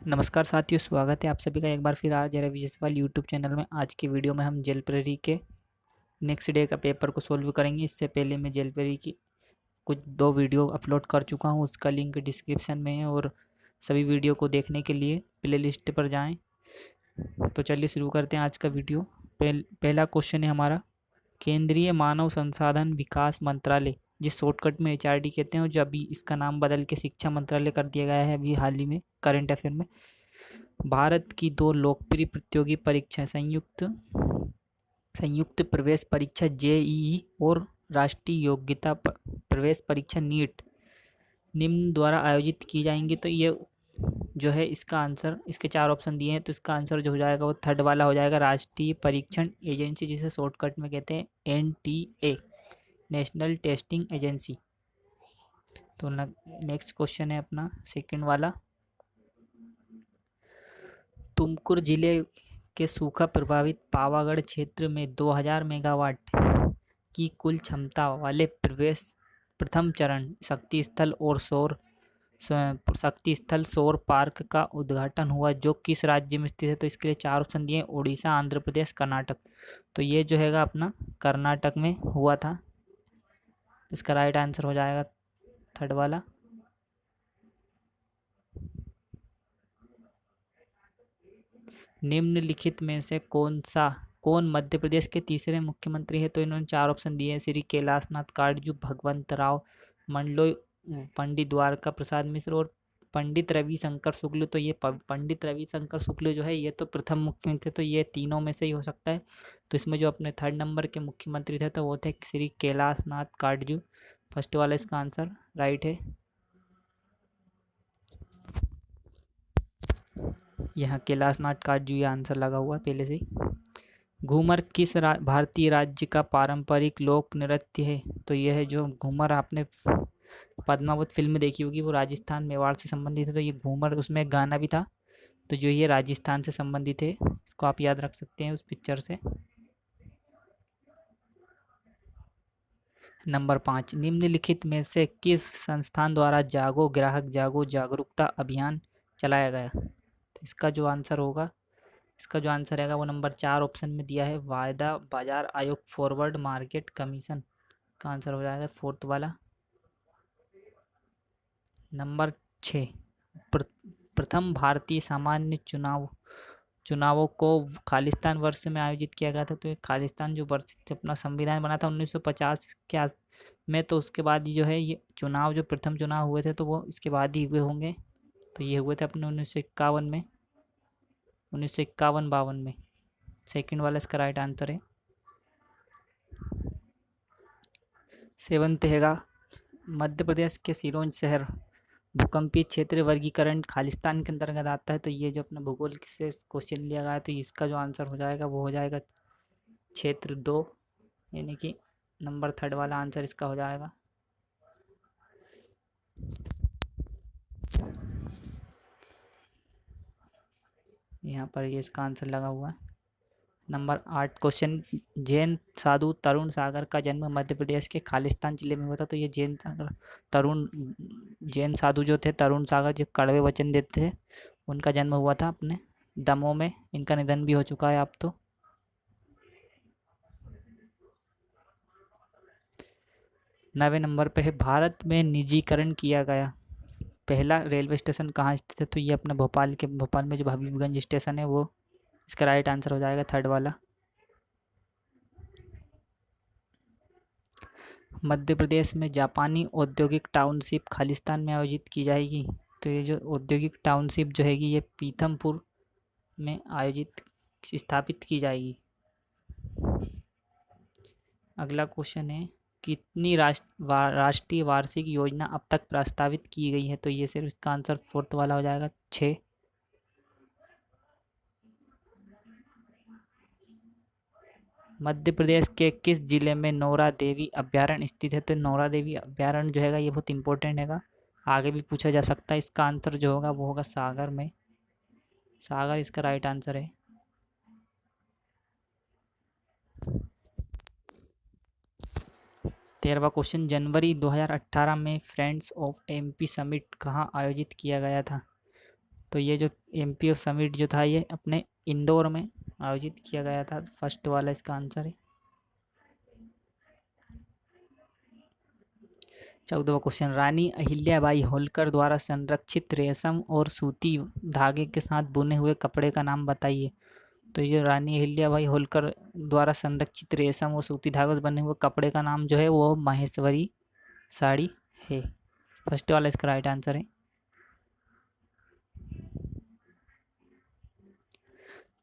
नमस्कार साथियों, स्वागत है आप सभी का एक बार फिर आज रिवीजन वाले यूट्यूब चैनल में। आज की वीडियो में हम जेलप्रेरी के नेक्स्ट डे का पेपर को सोल्व करेंगे। इससे पहले मैं जेलप्रेरी की कुछ 2 वीडियो अपलोड कर चुका हूं, उसका लिंक डिस्क्रिप्शन में है और सभी वीडियो को देखने के लिए प्ले लिस्ट पर जाएँ। तो चलिए शुरू करते हैं आज का वीडियो। पहला क्वेश्चन है हमारा, केंद्रीय मानव संसाधन विकास मंत्रालय, जिस शॉर्टकट में HRD कहते हैं, जो अभी इसका नाम बदल के शिक्षा मंत्रालय कर दिया गया है अभी हाल ही में करंट अफेयर में, भारत की 2 लोकप्रिय प्रतियोगी परीक्षाएं संयुक्त प्रवेश परीक्षा JEE और राष्ट्रीय योग्यता प्रवेश परीक्षा NEET निम्न द्वारा आयोजित की जाएंगी। तो ये जो है इसका आंसर, इसके 4 ऑप्शन दिए हैं, तो इसका आंसर जो हो जाएगा वो थर्ड वाला हो जाएगा, राष्ट्रीय परीक्षण एजेंसी, जिसे शॉर्टकट में कहते हैं NTA, नेशनल टेस्टिंग एजेंसी। तो नेक्स्ट क्वेश्चन है अपना सेकंड वाला, तुमकुर जिले के सूखा प्रभावित पावागढ़ क्षेत्र में 2000 मेगावाट की कुल क्षमता वाले प्रथम चरण शक्ति स्थल सौर पार्क का उद्घाटन हुआ, जो किस राज्य में स्थित है। तो इसके लिए 4 ऑप्शन दिए, उड़ीसा, आंध्र प्रदेश, कर्नाटक। तो ये जो है अपना कर्नाटक में हुआ था। इसका राइट आंसर हो जाएगा थर्ड वाला। निम्नलिखित में से कौन मध्य प्रदेश के तीसरे मुख्यमंत्री है। तो इन्होंने 4 ऑप्शन दिए हैं, श्री कैलाशनाथ काटजू, भगवंत राव मंडलोई, पंडित द्वारका प्रसाद मिश्र और पंडित रविशंकर शुक्ल। तो ये पंडित रविशंकर शुक्ल जो है ये तो प्रथम मुख्यमंत्री, तो ये तीनों में से ही हो सकता है। तो इसमें जो अपने थर्ड नंबर के मुख्यमंत्री थे तो वो थे श्री कैलाशनाथ काटजू। फर्स्ट वाला इसका आंसर राइट है। यहाँ कैलाशनाथ काटजू ये आंसर लगा हुआ पहले से। घूमर किस भारतीय राज्य का पारंपरिक लोक नृत्य है। तो यह है जो घूमर, आपने पद्मावत फिल्म देखी होगी, वो राजस्थान मेवाड़ से संबंधित है। तो ये घूमर, उसमें एक गाना भी था, तो जो ये राजस्थान से संबंधित है, इसको आप याद रख सकते हैं उस पिक्चर से। नंबर 5, निम्नलिखित में से किस संस्थान द्वारा जागो ग्राहक जागो जागरूकता अभियान चलाया गया। तो इसका जो आंसर है वो नंबर 4 ऑप्शन में दिया है, वायदा बाजार आयोग, फॉरवर्ड मार्केट कमीशन। का आंसर हो जाएगा फोर्थ वाला। नंबर 6, प्रथम भारतीय सामान्य चुनावों को खालिस्तान वर्ष में आयोजित किया गया था। तो ये खालिस्तान जो वर्ष अपना संविधान बना था 1950 के में, तो उसके बाद ही जो है ये चुनाव, जो प्रथम चुनाव हुए थे तो वो इसके बाद ही हुए होंगे। तो ये हुए थे अपने 1951 में, 1951-52 में। सेकंड वाला इसका राइट आंसर है। 7th हैगा, मध्य प्रदेश के सिरोंज शहर भूकंपीय क्षेत्र वर्गीकरण खालिस्तान के अंतर्गत आता है। तो ये जो अपना भूगोल से क्वेश्चन लिया गया है, तो इसका जो आंसर हो जाएगा वो हो जाएगा क्षेत्र 2, यानी कि नंबर 3 वाला आंसर इसका हो जाएगा। यहाँ पर ये इसका आंसर लगा हुआ है। नंबर 8 क्वेश्चन, जैन साधु तरुण सागर का जन्म मध्य प्रदेश के खालिस्तान जिले में हुआ था। तो ये जैन साधु जो थे तरुण सागर, जो कड़वे वचन देते थे, उनका जन्म हुआ था अपने दमोह में। इनका निधन भी हो चुका है अब तो। 9वें नंबर पे है, भारत में निजीकरण किया गया पहला रेलवे स्टेशन कहाँ स्थित है। तो ये अपना भोपाल में जो हबीबगंज स्टेशन है, वो इसका राइट आंसर हो जाएगा थर्ड वाला। मध्य प्रदेश में जापानी औद्योगिक टाउनशिप खालिस्तान में आयोजित की जाएगी। तो ये जो औद्योगिक टाउनशिप जो हैगी ये पीथमपुर में स्थापित की जाएगी। अगला क्वेश्चन है, कितनी राष्ट्रीय वार्षिक योजना अब तक प्रस्तावित की गई है। तो ये सिर्फ इसका आंसर फोर्थ वाला हो जाएगा 6। मध्य प्रदेश के किस जिले में नौरा देवी अभ्यारण्य स्थित है। तो नौरा देवी अभ्यारण्य जो हैगा ये बहुत इंपॉर्टेंट हैगा, आगे भी पूछा जा सकता है। इसका आंसर जो होगा वो होगा सागर में। सागर इसका राइट आंसर है। 13वां क्वेश्चन, जनवरी 2018 में फ्रेंड्स ऑफ MP समिट कहाँ आयोजित किया गया था। तो ये जो MPO समिट जो था ये अपने इंदौर में आयोजित किया गया था। फर्स्ट वाला इसका आंसर है। 14वां क्वेश्चन, रानी अहिल्याबाई होलकर द्वारा संरक्षित रेशम और सूती धागे के साथ बुने हुए कपड़े का नाम बताइए। तो ये रानी अहिल्याबाई होलकर द्वारा संरक्षित रेशम और सूती धागों से बने हुए कपड़े का नाम जो है वो माहेश्वरी साड़ी है। फर्स्ट वाला इसका राइट आंसर है।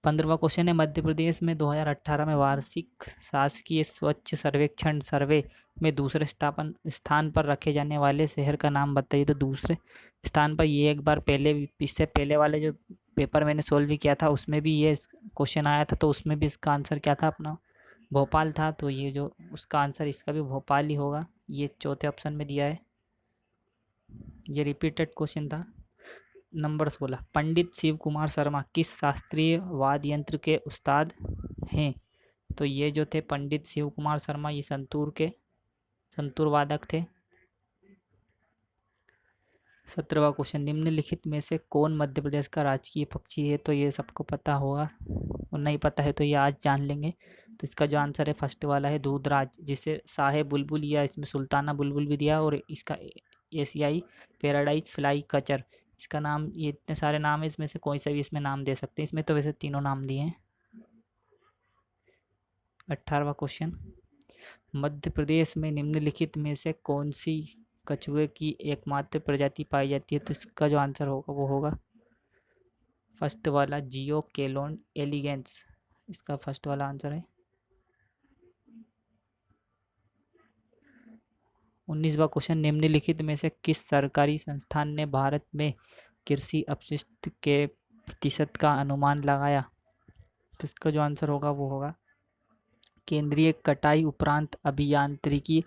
15वां क्वेश्चन है, मध्य प्रदेश में 2018 में वार्षिक शासकीय स्वच्छ सर्वेक्षण सर्वे में दूसरे स्थान पर रखे जाने वाले शहर का नाम बताइए। तो दूसरे स्थान पर ये एक बार पहले, इससे पहले वाले जो पेपर मैंने सोल्व किया था उसमें भी ये क्वेश्चन आया था, तो उसमें भी इसका आंसर क्या था अपना भोपाल था। तो ये जो उसका आंसर इसका भी भोपाल ही होगा, ये चौथे ऑप्शन में दिया है। ये रिपीटेड क्वेश्चन था। नंबर 16, पंडित शिव कुमार शर्मा किस शास्त्रीय वाद्य यंत्र के उस्ताद हैं। तो ये जो थे पंडित शिव कुमार शर्मा, ये संतूर वादक थे। 17वां क्वेश्चन, निम्नलिखित में से कौन मध्य प्रदेश का राजकीय पक्षी है। तो ये सबको पता होगा, और नहीं पता है तो ये आज जान लेंगे। तो इसका जो आंसर है फर्स्ट वाला है दूधराज, जिसे शाहे बुलबुल या इसमें सुल्ताना बुलबुल भी दिया, और इसका एशियाई पैराडाइज फ्लाई कचर इसका नाम। ये इतने सारे नाम है, इसमें से कोई सा भी इसमें नाम दे सकते हैं। इसमें तो वैसे तीनों नाम दिए हैं। 18वां क्वेश्चन, मध्य प्रदेश में निम्नलिखित में से कौन सी कछुए की एकमात्र प्रजाति पाई जाती है। तो इसका जो आंसर होगा वो होगा फर्स्ट वाला जियो केलोन एलिगेंस, इसका फर्स्ट वाला आंसर है। 19वां क्वेश्चन, निम्नलिखित में से किस सरकारी संस्थान ने भारत में कृषि अपशिष्ट के प्रतिशत का अनुमान लगाया। तो इसका जो आंसर होगा वो होगा केंद्रीय कटाई उपरांत अभियांत्रिकी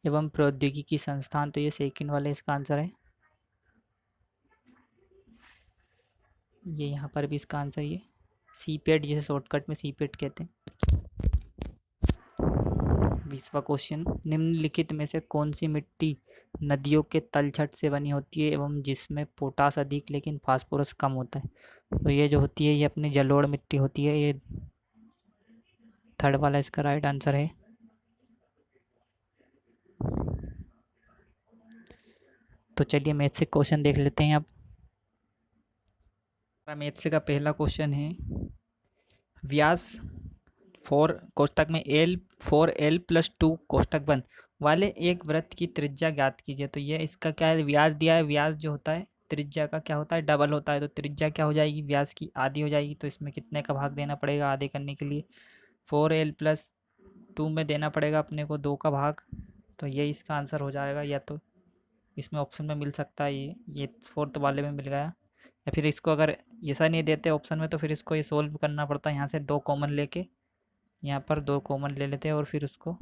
एवं प्रौद्योगिकी संस्थान। तो ये सेकंड वाले इसका आंसर है। ये यहाँ पर भी इसका आंसर ये सीपेट, जिसे शॉर्टकट में सीपेट कहते हैं। 20वां क्वेश्चन, निम्नलिखित में से कौन सी मिट्टी नदियों के तलछट से बनी होती है एवं जिसमें पोटास अधिक लेकिन फास्फोरस कम होता है। तो ये जो होती है ये अपनी जलोढ़ मिट्टी होती है। ये थर्ड वाला इसका राइट आंसर है। तो चलिए मैथ से क्वेश्चन देख लेते हैं। अब मैथ से का पहला क्वेश्चन है, व्यास 4 कोष्टक में L+2 कोष्टक बंद वाले एक वृत्त की त्रिज्या ज्ञात कीजिए। तो ये इसका क्या है, व्यास दिया है। व्यास जो होता है त्रिज्या का क्या होता है, डबल होता है। तो त्रिज्या क्या हो जाएगी, व्यास की आधी हो जाएगी। तो इसमें कितने का भाग देना पड़ेगा आधे करने के लिए, 4L+2 में देना पड़ेगा अपने को 2 का भाग। तो ये इसका आंसर हो जाएगा। या तो इसमें ऑप्शन में मिल सकता है, ये फोर्थ वाले में मिल गया, या फिर इसको अगर ऐसा नहीं देते ऑप्शन में तो फिर इसको ये सोल्व करना पड़ता है। यहाँ से 2 कॉमन लेके यहाँ पर 2 कॉमन ले लेते हैं और फिर उसको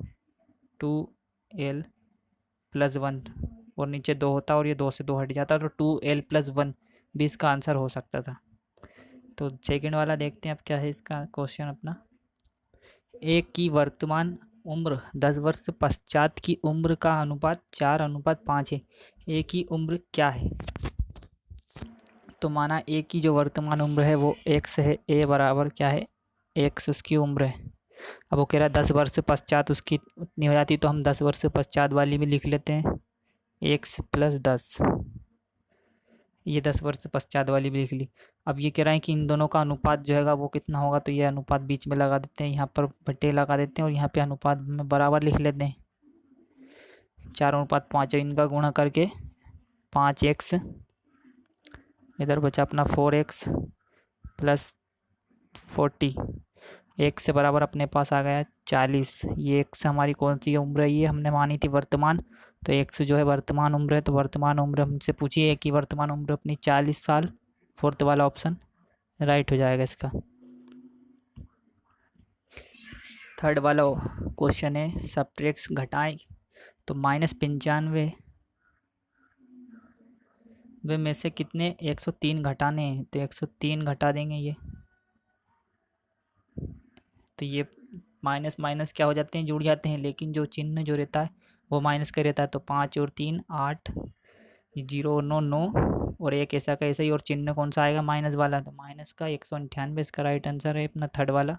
2L+1 और नीचे 2 होता और ये 2 से 2 हट जाता, तो 2L+1 भी इसका आंसर हो सकता था। तो सेकंड वाला देखते हैं अब क्या है इसका क्वेश्चन अपना। एक की वर्तमान उम्र 10 वर्ष पश्चात की उम्र का अनुपात 4:5 है। ए की उम्र क्या है। तो माना ए की जो वर्तमान उम्र है वो x है, ए बराबर क्या है x उसकी उम्र है। अब वो कह रहा है 10 वर्ष पश्चात उसकी उतनी हो जाती, तो हम 10 वर्ष पश्चात वाली भी लिख लेते हैं x+10, ये 10 वर्ष पश्चात वाली भी लिख ली। अब ये कह रहा है कि इन दोनों का अनुपात जो है वो कितना होगा। तो ये अनुपात बीच में लगा देते हैं, यहाँ पर बटे लगा देते हैं और यहाँ पे अनुपात में बराबर लिख लेते हैं। 4:5 इनका गुणा करके 5x, इधर बचा अपना 4x + 40, x से बराबर अपने पास आ गया 40। ये x हमारी कौन सी उम्र है, ये हमने मानी थी वर्तमान। तो x जो है वर्तमान उम्र है, तो वर्तमान उम्र हमसे पूछिए कि वर्तमान उम्र अपनी 40 साल। फोर्थ वाला ऑप्शन राइट हो जाएगा इसका। थर्ड वाला क्वेश्चन है, सब्ट्रैक्ट घटाएं। तो -95 वे में से कितने 103 घटाने हैं। तो 103 घटा देंगे ये, तो ये माइनस माइनस क्या हो जाते हैं, जुड़ जाते हैं, लेकिन जो चिन्ह जो रहता है वो माइनस का रहता है। तो 5 और 3 8, जीरो नो नो, और एक ऐसा का ऐसा ही, और चिन्ह कौन सा आएगा, माइनस वाला, तो माइनस का 198 इसका राइट आंसर है अपना थर्ड वाला।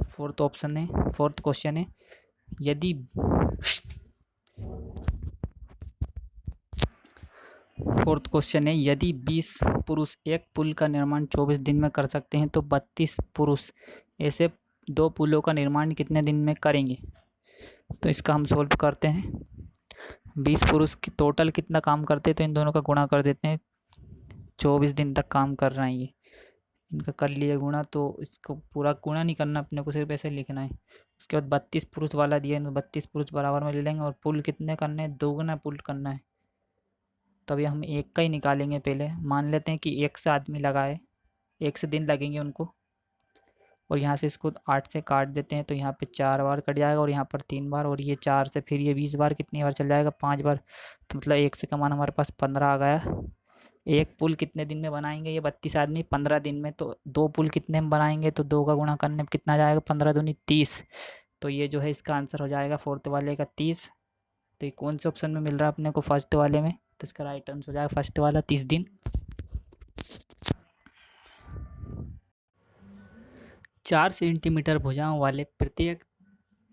फोर्थ क्वेश्चन है, यदि फोर्थ क्वेश्चन है, यदि 20 पुरुष एक पुल का निर्माण 24 दिन में कर सकते हैं तो 32 पुरुष ऐसे 2 पुलों का निर्माण कितने दिन में करेंगे। तो इसका हम सोल्व करते हैं। 20 पुरुष की टोटल कितना काम करते हैं, तो इन दोनों का गुणा कर देते हैं। 24 दिन तक काम कर रहे हैं ये, इनका कर लिया गुणा, तो इसको पूरा गुणा नहीं करना अपने को, सिर्फ ऐसे लिखना है। उसके बाद 32 पुरुष वाला दिया है, 32 पुरुष बराबर में ले लेंगे, और पुल कितने करने हैं, 2 गुना पुल करना है। तभी हम एक का ही निकालेंगे। पहले मान लेते हैं कि 1 से आदमी लगाए, 1 से दिन लगेंगे उनको, और यहाँ से इसको 8 से काट देते हैं, तो यहाँ पे 4 बार कट जाएगा, और यहाँ पर 3 बार, और ये 4 से फिर ये 20 बार, कितनी बार चल जाएगा, 5 बार, तो मतलब 1 से कमान हमारे पास 15 आ गया। एक पुल कितने दिन में बनाएंगे ये 32 आदमी, 15 दिन में। तो 2 पुल कितने में बनाएंगे, तो 2 का गुणा करने में कितना जाएगा, 15 दूनी 30। तो ये जो है इसका आंसर हो जाएगा फोर्थ वाले का 30। तो ये कौन से ऑप्शन में मिल रहा है अपने को, फर्स्ट वाले में, तो इसका राइट आंसर हो जाएगा फर्स्ट वाला 30 दिन। 4 सेंटीमीटर भुजाओं वाले प्रत्येक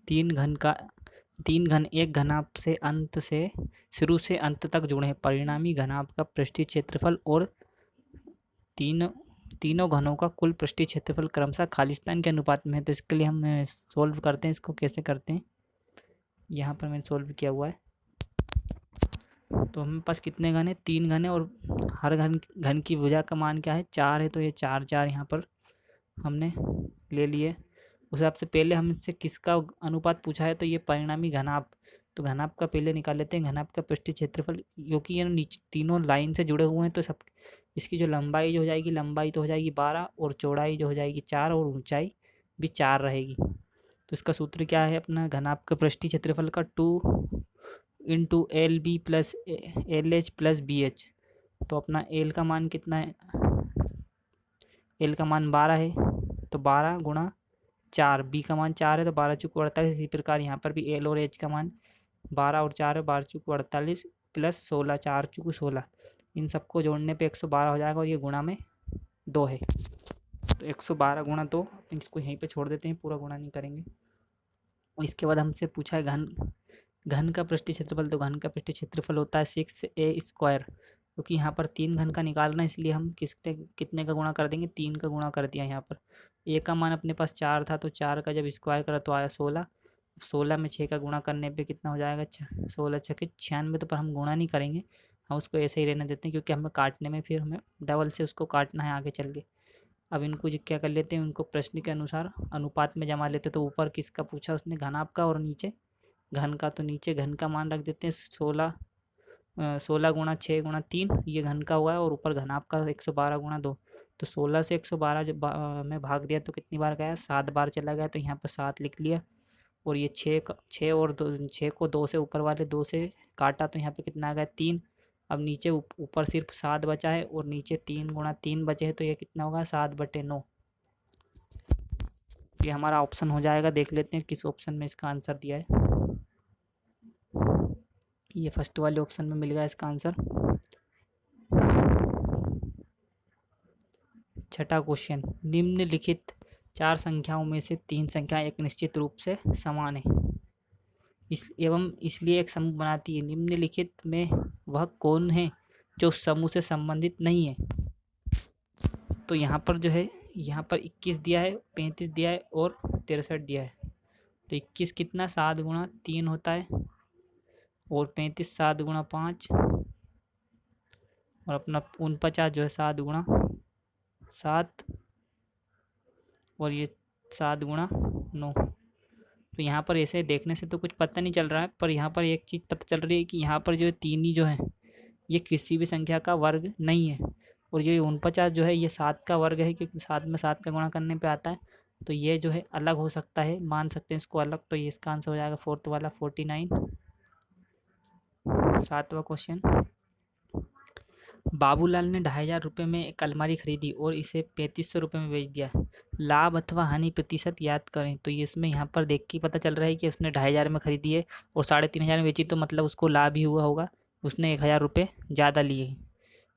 3 घन एक घनाभ से अंत से शुरू से अंत तक जुड़े हैं। परिणामी घनाभ का पृष्ठीय क्षेत्रफल और तीनों घनों का कुल पृष्ठीय क्षेत्रफल क्रमशः खालिस्तान के अनुपात में है। तो इसके लिए हम सोल्व करते हैं। इसको कैसे करते हैं, यहाँ पर मैंने सोल्व किया हुआ है। तो हमें पास कितने घन है, 3 घन है, और हर घन की भुजा का मान क्या है, 4 है। तो ये 4 4 यहाँ पर हमने ले लिए। उस हिसाब से पहले हम इससे किसका अनुपात पूछा है, तो ये परिणामी घनाभ, तो घनाभ का पहले निकाल लेते हैं। घनाभ का पृष्ठीय क्षेत्रफल, क्योंकि ये नीचे तीनों लाइन से जुड़े हुए हैं, तो सब इसकी जो लंबाई जो हो जाएगी, लंबाई तो हो जाएगी 12, और चौड़ाई जो हो जाएगी 4, और ऊंचाई भी 4 रहेगी। तो इसका सूत्र क्या है अपना, घनाभ का पृष्ठीय क्षेत्रफल का 2 into L B plus L H plus B H. तो अपना एल का मान कितना है, एल का मान 12 है, तो 12 गुणा 4, बी का मान 4 है, तो 12 चौक 48। इसी प्रकार यहाँ पर भी एल और एच का मान 12 और 4 है, 12 चौक 48 प्लस 16, 4 चौक 16। इन सबको जोड़ने पे 112 हो जाएगा, और ये गुणा में 2 है। तो 112 गुणा 2, इसको यहीं पे छोड़ देते हैं, पूरा गुणा नहीं करेंगे। इसके बाद हमसे पूछा है घन का पृष्ठीय क्षेत्रफल। तो घन का पृष्ठीय क्षेत्रफल होता है 6a², क्योंकि यहाँ पर 3 घन का निकालना है, इसलिए हम कितने का गुणा कर देंगे, 3 का गुणा कर दिया। यहाँ पर ए का मान अपने पास 4 था, तो 4 का जब स्क्वायर करा तो आया 16। 16 में 6 का गुणा करने पे कितना हो जाएगा, 16 छके 96। तो पर हम गुणा नहीं करेंगे, हम उसको ऐसे ही रहने देते हैं, क्योंकि हमें काटने में फिर हमें डबल से उसको काटना है आगे चल के। अब इनको क्या कर लेते हैं, उनको प्रश्न के अनुसार अनुपात में जमा लेते। तो ऊपर किसका पूछा उसने, घनाभ का, और नीचे घन का। तो नीचे घन का मान रख देते हैं 16 गुणा 6 गुणा 3, ये घन का हुआ है, और ऊपर घनाभ का 112 गुणा 2। तो 16 से 112 जब में भाग दिया तो कितनी बार गया, 7 बार चला गया। तो यहाँ पर 7 लिख लिया, और ये 6 और 6 को 2 से ऊपर वाले 2 से काटा, तो यहाँ पे कितना आ गया, 3। अब नीचे ऊपर सिर्फ 7 बचा है, और नीचे 3 गुणा 3 बचे हैं, तो ये कितना होगा, 7/9। ये हमारा ऑप्शन हो जाएगा। देख लेते हैं किस ऑप्शन में इसका आंसर दिया है। ये फर्स्ट वाले ऑप्शन में मिल गया इसका आंसर। छठा क्वेश्चन, निम्नलिखित 4 संख्याओं में से 3 संख्याएं एक निश्चित रूप से समान है, इसलिए एक समूह बनाती है। निम्नलिखित में वह कौन है जो समूह से संबंधित नहीं है। तो यहाँ पर जो है, यहाँ पर 21 दिया है, 35 दिया है, और 63 दिया है। तो 21 कितना, 7 गुणा 3 होता है, और 35 7 गुणा 5, और अपना 49 जो है 7 गुणा 7, और ये 7 गुणा 9। तो यहाँ पर ऐसे देखने से तो कुछ पता नहीं चल रहा है, पर यहाँ पर एक चीज़ पता चल रही है कि यहाँ पर जो 3 ही जो है ये किसी भी संख्या का वर्ग नहीं है, और ये 49 जो है ये 7 का वर्ग है, क्योंकि 7 में 7 का गुणा करने पे आता है। तो ये जो है अलग हो सकता है, मान सकते हैं इसको अलग। तो ये इसका आंसर हो जाएगा फोर्थ वाला 49। 7वां क्वेश्चन, बाबूलाल ने 2500 में एक अलमारी खरीदी और इसे 3500 में बेच दिया। लाभ अथवा हानि प्रतिशत याद करें। तो ये इसमें यहाँ पर देख के पता चल रहा है कि उसने 2500 में खरीदी है और 3500 में बेची, तो मतलब उसको लाभ ही हुआ होगा। उसने 1000 ज़्यादा लिए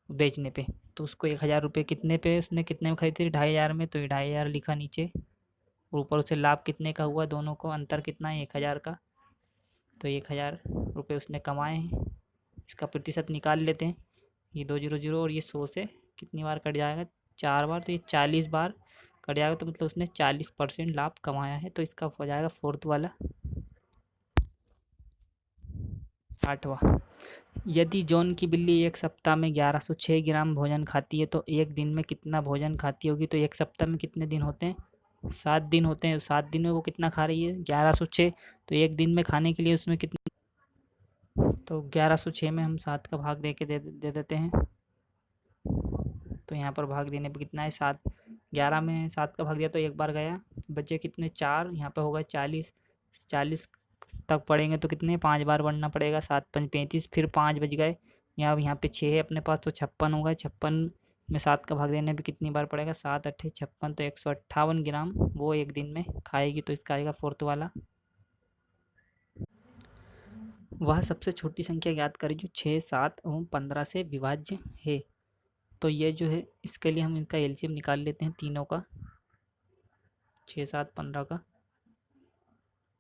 बेचने पे, तो उसको 1000 कितने पे उसने कितने में खरीदी थी? 2500 में। तो ये 2500 लिखा नीचे और ऊपर उसे लाभ कितने का हुआ, दोनों को अंतर कितना है? 1000 का। तो 1000 उसने कमाए हैं। इसका प्रतिशत निकाल लेते हैं। ये 2 0 0 और ये 100 से कितनी बार कट जाएगा? 4 बार। तो ये 40 बार कट जाएगा, तो मतलब उसने 40% लाभ कमाया है। तो इसका हो जाएगा फोर्थ वाला। 8वां, यदि जॉन की बिल्ली एक सप्ताह में 1106 ग्राम भोजन खाती है तो एक दिन में कितना भोजन खाती होगी? तो एक सप्ताह में कितने दिन होते हैं? 7 दिन होते हैं। 7 दिन में वो कितना खा रही है? 1106। तो एक दिन में खाने के लिए उसमें कितना, तो 1106 में हम 7 का भाग दे के दे देते हैं। तो यहाँ पर भाग देने पे कितना है? 7। 11 में 7 का भाग दिया तो एक बार गया, बचे कितने? 4। यहाँ पे होगा 40। 40 तक पढ़ेंगे तो कितने? 5 बार बढ़ना पड़ेगा। 7 5 35, फिर 5 बज गए। यहाँ पे 6 है अपने पास, तो 56 होगा। 56 में 7 का भाग देने पे कितनी बार पड़ेगा? 7 8 56, तो 158 ग्राम वो एक दिन में खाएगी। तो इसका आएगा फोर्थ वाला। वह सबसे छोटी संख्या ज्ञात करें जो 6 7 एवं 15 से विभाज्य है। तो ये जो है, इसके लिए हम इनका एलसीएम निकाल लेते हैं तीनों का। 6 7 15 का,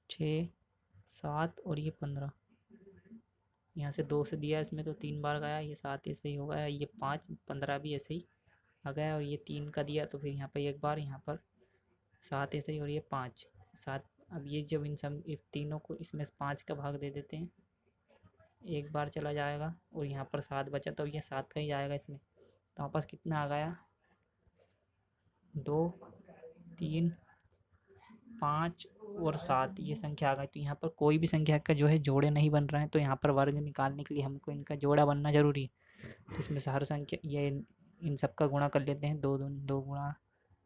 6 7 और ये 15। यहाँ से 2 से दिया इसमें तो 3 बार गया। ये 7 ऐसे ही हो गया। ये 5 15 भी ऐसे ही आ गया। और ये 3 का दिया तो फिर यहाँ पर एक बार, यहाँ पर 7 ऐसे ही, और ये 5 7। अब ये जब इन सब तीनों को इसमें 5 का भाग दे देते हैं, एक बार चला जाएगा और यहाँ पर 7 बचा, तो ये 7 का ही आएगा इसमें। तो हमारे पास कितना आ गया? 2 3 5 और 7 ये संख्या आ गई। तो यहाँ पर कोई भी संख्या का जो है जोड़े नहीं बन रहे हैं, तो यहाँ पर वर्ग निकालने के लिए हमको इनका जोड़ा बनना जरूरी है। तो इसमें से हर संख्या, ये इन सब का गुणा कर लेते हैं। 2 2 गुणा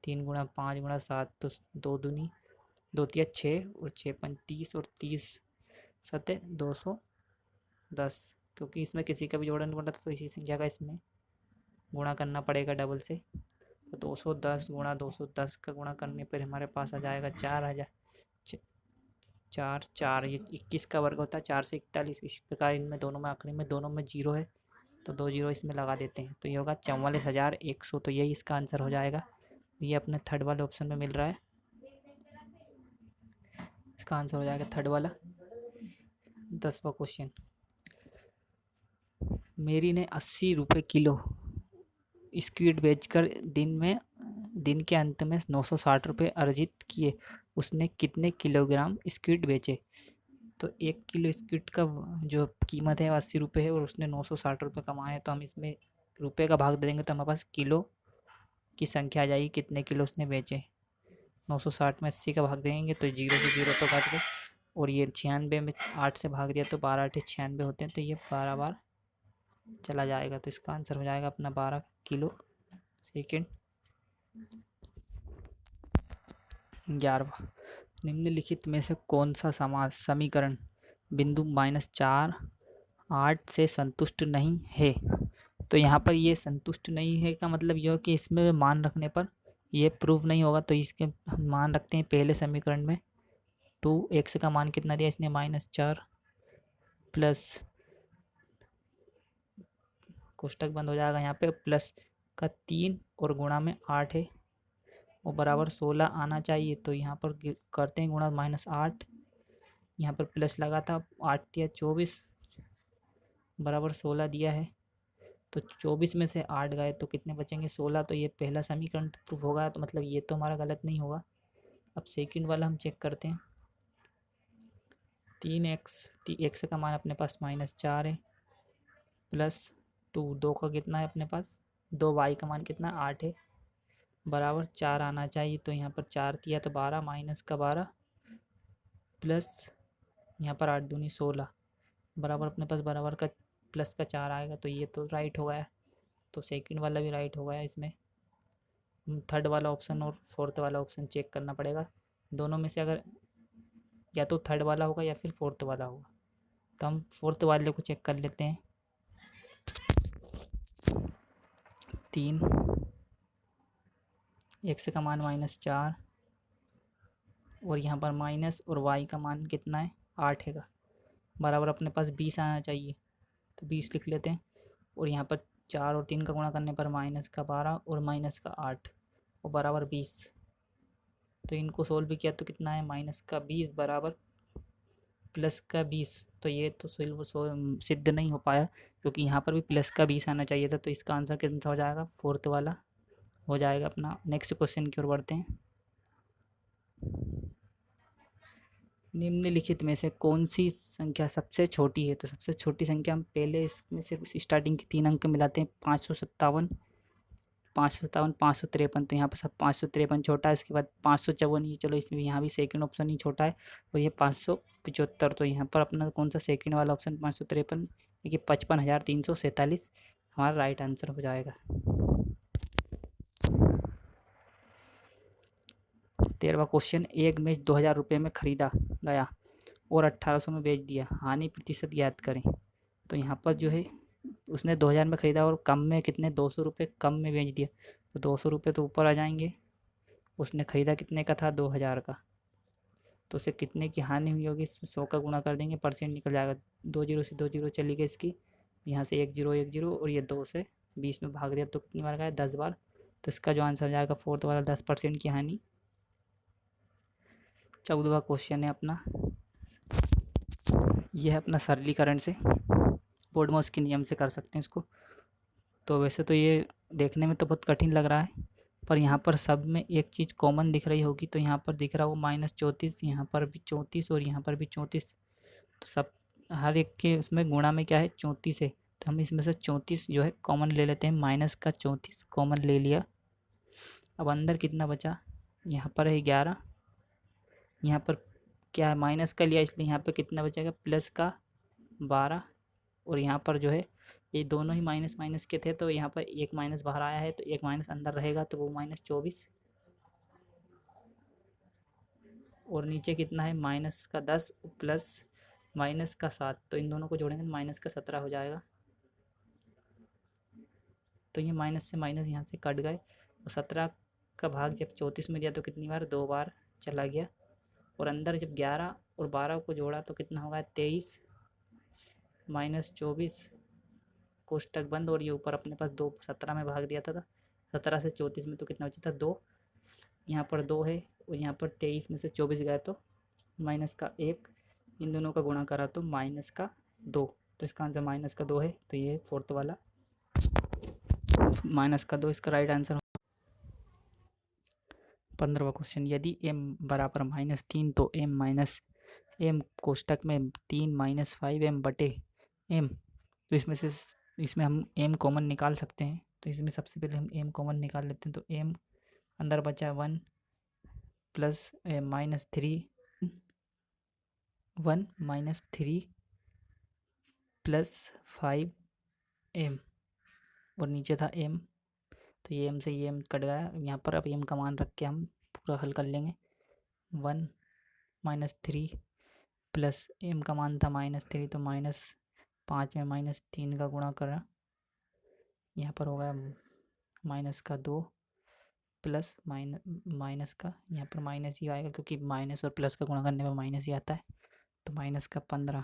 3 गुणा 5 गुणा 7, तो 2 दूनी 2 तिया 6 और 6 5 30 और 30 सतह 210। क्योंकि इसमें किसी का भी जोड़ा नहीं बन रहा था, तो इसी संख्या का इसमें गुणा करना पड़ेगा डबल से। तो 210 गुणा 210 का गुणा करने पर हमारे पास आ जाएगा 4000। 4 4 ये 21 का वर्ग होता है। 4 से 41। इस प्रकार इनमें दोनों में आखिरी में दोनों में 0 है, तो 2 0 इसमें लगा देते हैं। तो ये होगा 44,100। तो यही इसका आंसर हो जाएगा। ये अपने थर्ड वाले ऑप्शन में मिल रहा है। इसका आंसर हो जाएगा थर्ड वाला। 10वां क्वेश्चन, मेरी ने 80 रुपये किलो स्क्विड बेचकर दिन के अंत में 960 रुपये अर्जित किए। उसने कितने किलोग्राम स्क्विड बेचे? तो 1 किलो स्क्विड का जो कीमत है 80 रुपये है और उसने 960 रुपये कमाए। तो हम इसमें रुपये का भाग दे देंगे तो हमारे पास किलो की संख्या आ जाएगी, कितने किलो उसने बेचे। 960 में 80 का भाग देंगे तो 0 से 0 तो काट गए। और ये 96 में 8 से भाग दिया तो 12 8 96 होते हैं, तो ये 12 बार चला जाएगा। तो इसका आंसर हो जाएगा अपना 12 किलो सेकेंड। 11वां, निम्नलिखित में से कौन सा समीकरण बिंदु -4 8 से संतुष्ट नहीं है? तो यहाँ पर ये संतुष्ट नहीं है का मतलब यह कि इसमें मान रखने पर ये प्रूव नहीं होगा। तो इसके हम मान रखते हैं पहले समीकरण में 2x का मान कितना दिया इसने? -4 प्लस, कोष्टक बंद हो जाएगा यहाँ पे, प्लस का 3 और गुणा में 8 है और बराबर 16 आना चाहिए। तो यहाँ पर करते हैं गुणा -8, यहाँ पर प्लस लगा था, 8 या 24 बराबर 16 दिया है। तो 24 में से 8 गए तो कितने बचेंगे? 16। तो ये पहला समीकरण प्रूफ होगा। तो मतलब ये तो हमारा गलत नहीं होगा। अब सेकंड वाला हम चेक करते हैं। 3x का मान अपने पास -4 है, प्लस 2 का कितना है अपने पास? 2y का मान कितना? 8 है, बराबर 4 आना चाहिए। तो यहाँ पर 4 दिया तो 12 माइनस का 12 प्लस यहाँ पर 8 दूनी 16 बराबर अपने पास बराबर का प्लस का 4 आएगा। तो ये तो राइट हो गया। तो सेकंड वाला भी राइट हो गया। इसमें थर्ड वाला ऑप्शन और फोर्थ वाला ऑप्शन चेक करना पड़ेगा। दोनों में से अगर या तो थर्ड वाला होगा या फिर फोर्थ वाला होगा, तो हम फोर्थ वाले को चेक कर लेते हैं। 3, x का मान -4 और यहाँ पर माइनस और y का मान कितना है 8 है का बराबर अपने पास 20 आना चाहिए, तो 20 लिख लेते हैं। और यहाँ पर 4 और 3 का गुणा करने पर -12 और -8 और बराबर 20। तो इनको सोल्व भी किया तो कितना है -20 बराबर +20। तो ये तो सिद्ध नहीं हो पाया क्योंकि यहाँ पर भी +20 आना चाहिए था। तो इसका आंसर कितना हो जाएगा, फोर्थ वाला हो जाएगा अपना। नेक्स्ट क्वेश्चन की ओर बढ़ते हैं। निम्नलिखित में से कौन सी संख्या सबसे छोटी है? तो सबसे छोटी संख्या हम पहले इसमें से स्टार्टिंग के 3 अंक मिलाते हैं, 557, 557, 553। तो यहाँ पर सब 553 छोटा है। इसके बाद 554, ये चलो इसमें यहाँ भी सेकंड ऑप्शन ही छोटा है और ये 575। तो यहाँ पर अपना कौन सा सेकंड वाला ऑप्शन 553, देखिए 55,347 हमारा राइट आंसर हो जाएगा। 13वां क्वेश्चन, एक मेज 2000 रुपये में खरीदा गया और 1800 में बेच दिया, हानि प्रतिशत ज्ञात करें। तो यहाँ पर जो है उसने 2000 में ख़रीदा और कम में कितने 200 रुपये कम में बेच दिया, तो 200 रुपये तो ऊपर आ जाएंगे। उसने ख़रीदा कितने का था 2000 का, तो उसे कितने की हानि हुई होगी, 100 का गुणा कर देंगे, परसेंट निकल जाएगा। 2 जीरो से 2 जीरो चली गई इसकी, यहाँ से 1 जीरो 1 जीरो और ये 2 से 20 में भाग दिया तो कितनी बार गया 10 बार। तो इसका जो आंसर जाएगा फोर्थ वाला 10% की हानि। 14वां क्वेश्चन है अपना, यह है अपना सरलीकरण से, बोर्डमॉस के नियम से कर सकते हैं इसको। तो वैसे तो ये देखने में तो बहुत कठिन लग रहा है, पर यहाँ पर सब में एक चीज़ कॉमन दिख रही होगी। तो यहाँ पर दिख रहा हो -34, यहाँ पर भी 34 और यहाँ पर भी 34। तो सब हर एक के उसमें गुणा में क्या है 34 है। तो हम इसमें से 34 जो है कॉमन ले लेते हैं, -34 कॉमन ले लिया। अब अंदर कितना बचा, यहाँ पर है 11, यहाँ पर क्या है माइनस का लिया इसलिए यहाँ पर कितना बचेगा +12 और यहाँ पर जो है ये दोनों ही माइनस माइनस के थे तो यहाँ पर एक माइनस बाहर आया है तो एक माइनस अंदर रहेगा तो वो -24 और नीचे कितना है -10 प्लस -7। तो इन दोनों को जोड़ेंगे -17 हो जाएगा। तो ये माइनस से माइनस यहाँ से कट गए और 17 का भाग जब 34 में दिया तो कितनी बार 2 बार चला गया और अंदर जब 11 और 12 को जोड़ा तो कितना होगा 23 -24 कोष्टक बंद और ये ऊपर अपने पास 2 17 में भाग दिया था 17 से 34 में तो कितना बचा था 2, यहाँ पर 2 है और यहाँ पर 23 में से 24 गया तो -1, इन दोनों का गुणा करा तो -2। तो इसका आंसर -2 है। तो ये फोर्थ वाला -2 इसका राइट आंसर। 15वां क्वेश्चन, यदि m बराबर -3 तो m कोष्टक में 3 -5m बटे m। तो इसमें हम m कॉमन निकाल सकते हैं। तो इसमें सबसे पहले हम m कॉमन निकाल लेते हैं। तो m अंदर बचा 1 प्लस -3 1 -3 प्लस 5m और नीचे था m। तो ये m से ये m कट गया। यहाँ पर अब m का मान रख के हम पूरा हल कर लेंगे। 1 -3 प्लस m का मान था -3 तो -5 में -3 का गुणा करा, यहाँ पर होगा -2 प्लस माइनस का, यहाँ पर माइनस ही आएगा क्योंकि माइनस और प्लस का गुणा करने में माइनस ही आता है। तो -15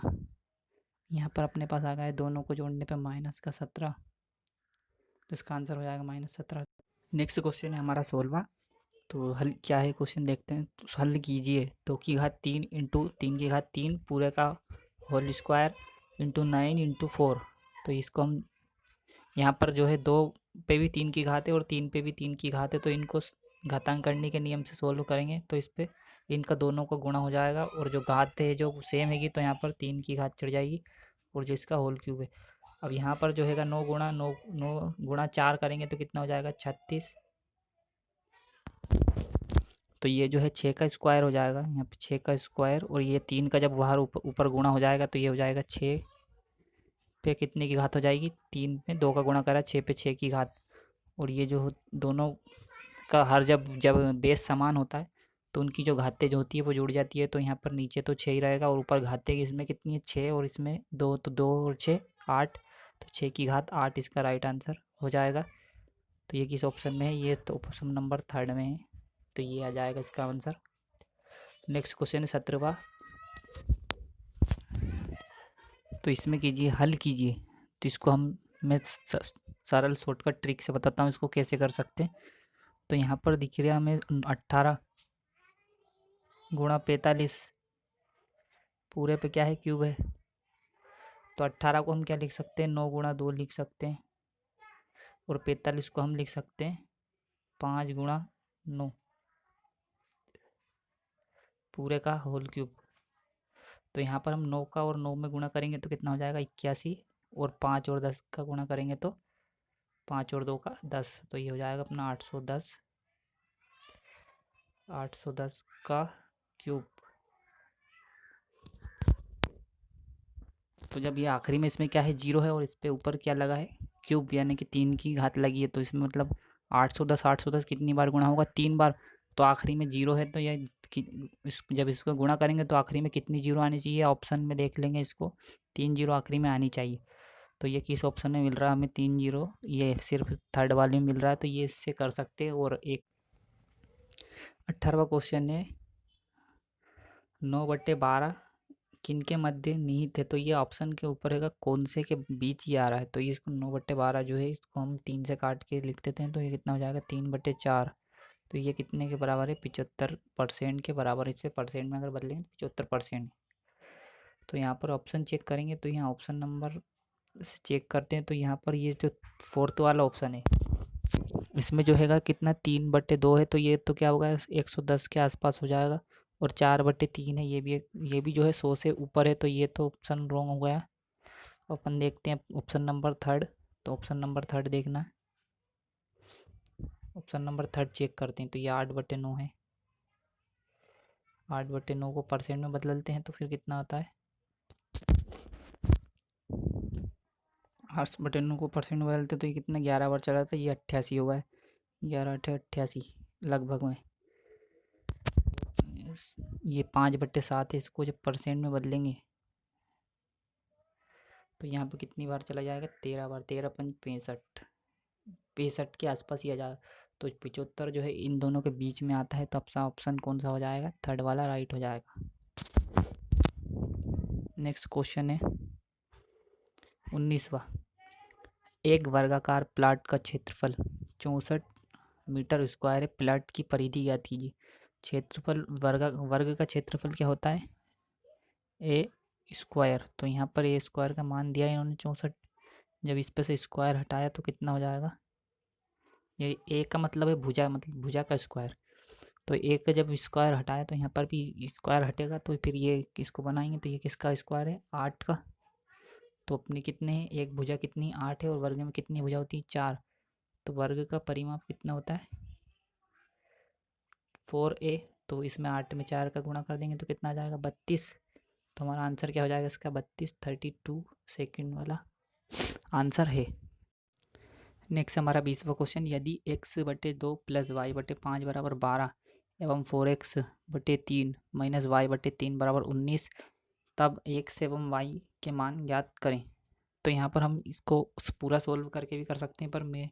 यहाँ पर अपने पास आ गया है, दोनों को जोड़ने पे -17। तो इसका आंसर हो जाएगा -17। नेक्स्ट क्वेश्चन है हमारा 16वां। तो हल क्या है क्वेश्चन देखते हैं। तो हल कीजिए 2 की घात 3 इंटू 3 की घात 3 पूरे का होल स्क्वायर इंटू 9 इंटू 4। तो इसको हम यहाँ पर जो है 2 पे भी 3 की घात है और 3 पे भी 3 की घात है तो इनको घातांक करने के नियम से सोल्व करेंगे। तो इस पर इनका दोनों का गुणा हो जाएगा और जो घात है जो सेम हैगी तो यहाँ पर 3 की घात चढ़ जाएगी और जो इसका होल क्यूब है। अब यहाँ पर जो है 9 गुणा 4 करेंगे तो कितना हो जाएगा 36। तो ये जो है 6 का स्क्वायर हो जाएगा, यहाँ पे 6 का स्क्वायर और ये 3 का जब बाहर ऊपर गुणा हो जाएगा तो ये हो जाएगा 6 पे कितने की घात हो जाएगी 3 में 2 का गुणा करा 6 पे 6 की घात। और ये जो दोनों का हर जब बेस समान होता है तो उनकी जो घातें जो होती है वो जुड़ जाती है। तो यहाँ पर नीचे तो 6 ही रहेगा और ऊपर घातें इसमें कितनी है 6 और इसमें 2 तो 2 और 6 8। तो 6 की घात 8 इसका राइट आंसर हो जाएगा। तो ये किस ऑप्शन में है? ये तो ऑप्शन नंबर 3 में है, तो ये आ जाएगा इसका आंसर। नेक्स्ट क्वेश्चन है 17वां। तो इसमें कीजिए, हल कीजिए। तो इसको मैं सरल शॉर्टकट ट्रिक से बताता हूँ इसको कैसे कर सकते हैं। तो यहाँ पर दिख रहा है हमें 18 गुणा 45 पूरे पे क्या है, क्यूब है। तो 18 को हम क्या लिख सकते हैं, 9 गुणा 2 लिख सकते हैं, और 45 को हम लिख सकते हैं 5 गुणा 9 पूरे का होल क्यूब। तो यहाँ पर हम 9 का और 9 में गुणा करेंगे तो कितना हो जाएगा, 81, और 5 और 10 का गुणा करेंगे तो 5 और 2 का 10, तो ये हो जाएगा अपना 810 का क्यूब। तो जब ये आखिरी में इसमें क्या है, 0 है, और इस पे ऊपर क्या लगा है, क्यूब, यानी कि 3 की घात लगी है, तो इसमें मतलब 810 कितनी बार गुणा होगा, 3 बार। तो आखिरी में 0 है, तो ये जब इसको गुणा करेंगे तो आखिरी में कितनी 0 आनी चाहिए, ऑप्शन में देख लेंगे इसको, 3 0 आखिरी में आनी चाहिए। तो ये किस ऑप्शन में मिल रहा है हमें, 3 0, ये सिर्फ थर्ड वाले में मिल रहा है, तो ये इससे कर सकते हैं। और एक 18वां क्वेश्चन है, 9/12 किन के मध्य निहित है। तो ये ऑप्शन के ऊपर है, कौन से के बीच ही आ रहा है। तो ये इसको 9/12 जो है इसको हम 3 से काट के लिख देते हैं, तो ये कितना हो जाएगा, 3/4। तो ये कितने के बराबर है, 75% के बराबर। इससे परसेंट में अगर बदलेंगे 75%। तो यहाँ पर ऑप्शन चेक करेंगे, तो यहाँ ऑप्शन नंबर से चेक करते हैं, तो यहाँ पर ये जो 4th वाला ऑप्शन है, इसमें जो हैगा कितना, 3/2 है, तो ये तो क्या होगा, 110 के आसपास हो जाएगा। और 4/3 है, ये भी जो है 100 से ऊपर है, तो ये तो ऑप्शन रॉन्ग हो गया। अपन देखते हैं ऑप्शन नंबर 3। तो ऑप्शन नंबर 3 देखना है, ऑप्शन नंबर 3 चेक करते हैं, तो ये 8/9 है। 8/9 को परसेंट में बदलते हैं तो फिर कितना आता है, 8/9 को परसेंट में बदलते तो ये कितना, 11 बार चला था, ये 88 होगा, 11 8 88 लगभग में। ये 5/7 है, इसको जब परसेंट में बदलेंगे तो यहाँ पे कितनी बार चला जाएगा, 13 बार, 13 5 65 के आसपास ही आ जाएगा। तो 75 जो है इन दोनों के बीच में आता है, तो आपका ऑप्शन कौन सा हो जाएगा, थर्ड वाला राइट हो जाएगा। नेक्स्ट क्वेश्चन है 19वां। एक वर्गाकार प्लाट का क्षेत्रफल 64 मीटर स्क्वायर है, प्लाट की परिधि ज्ञात कीजिए। क्षेत्रफल, वर्ग का क्षेत्रफल क्या होता है, ए स्क्वायर। तो यहाँ पर ए स्क्वायर का मान दिया है इन्होंने 64। जब इस पे से स्क्वायर हटाया तो कितना हो जाएगा, ये ए का मतलब है भुजा, मतलब भुजा का स्क्वायर। तो ए का जब स्क्वायर हटाया तो यहाँ पर भी स्क्वायर हटेगा, तो फिर ये किसको बनाएंगे, तो ये किसका स्क्वायर है, 8 का। तो अपने कितने हैं, एक भुजा कितनी, 8 है, और वर्ग में कितनी भुजा होती है, 4। तो वर्ग का परिमाप कितना होता है, 4a। तो इसमें 8 में 4 का गुणा कर देंगे तो कितना आ जाएगा, 32। तो हमारा आंसर क्या हो जाएगा इसका, 32 सेकेंड वाला आंसर है। नेक्स्ट हमारा 20वां क्वेश्चन, यदि x/2 + y/5 बराबर 12 एवं 4x/3 - y/3 बराबर 19, तब x एवं y के मान ज्ञात करें। तो यहाँ पर हम इसको पूरा सोल्व करके भी कर सकते हैं, पर मैं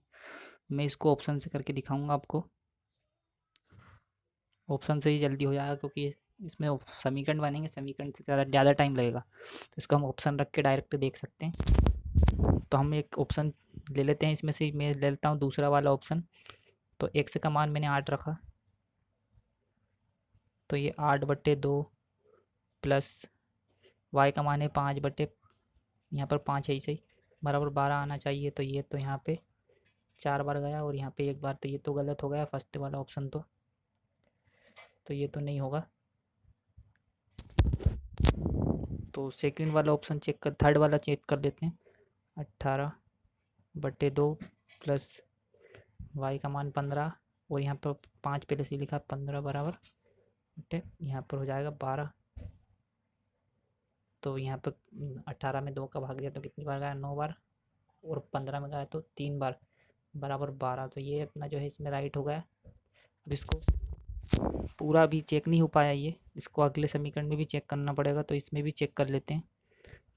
इसको ऑप्शन से करके दिखाऊंगा आपको। ऑप्शन से ही जल्दी हो जाएगा, क्योंकि इसमें समीकरण बनेंगे, समीकरण से ज़्यादा टाइम लगेगा, तो इसको हम ऑप्शन रख के डायरेक्ट देख सकते हैं। तो हम एक ऑप्शन ले लेते हैं, इसमें से मैं ले लेता हूँ दूसरा वाला ऑप्शन। तो x का मान मैंने 8 रखा, तो ये 8/2 प्लस y का मान है 5/, यहाँ पर 5 है, सही बराबर 12 आना चाहिए। तो ये तो यहाँ पे 4 बार गया, और यहाँ पे 1 बार, तो ये तो गलत हो गया फर्स्ट वाला ऑप्शन। तो ये तो नहीं होगा। तो सेकंड वाला ऑप्शन चेक कर, थर्ड वाला चेक कर लेते हैं। 18/2 प्लस y का मान 15, और यहाँ पर 5 पहले से लिखा, 15 बराबर यहाँ पर हो जाएगा 12। तो यहाँ पर 18 में 2 का भाग दिया तो कितनी बार गया, 9 बार, और 15 में गया तो 3 बार, बराबर 12। तो ये अपना जो है इसमें राइट हो गया। अब इसको पूरा भी चेक नहीं हो पाया, ये इसको अगले समीकरण में भी चेक करना पड़ेगा, तो इसमें भी चेक कर लेते हैं।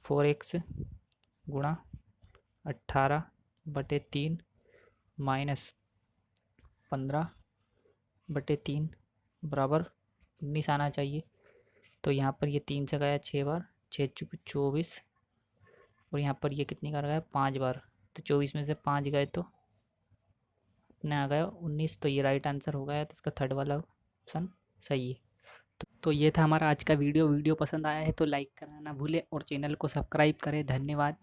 4x गुणा 18/3 - 15/3 बराबर 19 आना चाहिए। तो यहाँ पर ये 3 से गया 6 बार, 6 चुके 24, और यहाँ पर ये कितनी बार गया 5 बार। तो 24 में से 5 गए तो अपने आ गया 19। तो ये राइट आंसर हो गया। तो इसका थर्ड वाला ऑप्शन सही है। तो ये था हमारा आज का वीडियो। वीडियो पसंद आया है तो लाइक करना ना भूलें और चैनल को सब्सक्राइब करें। धन्यवाद।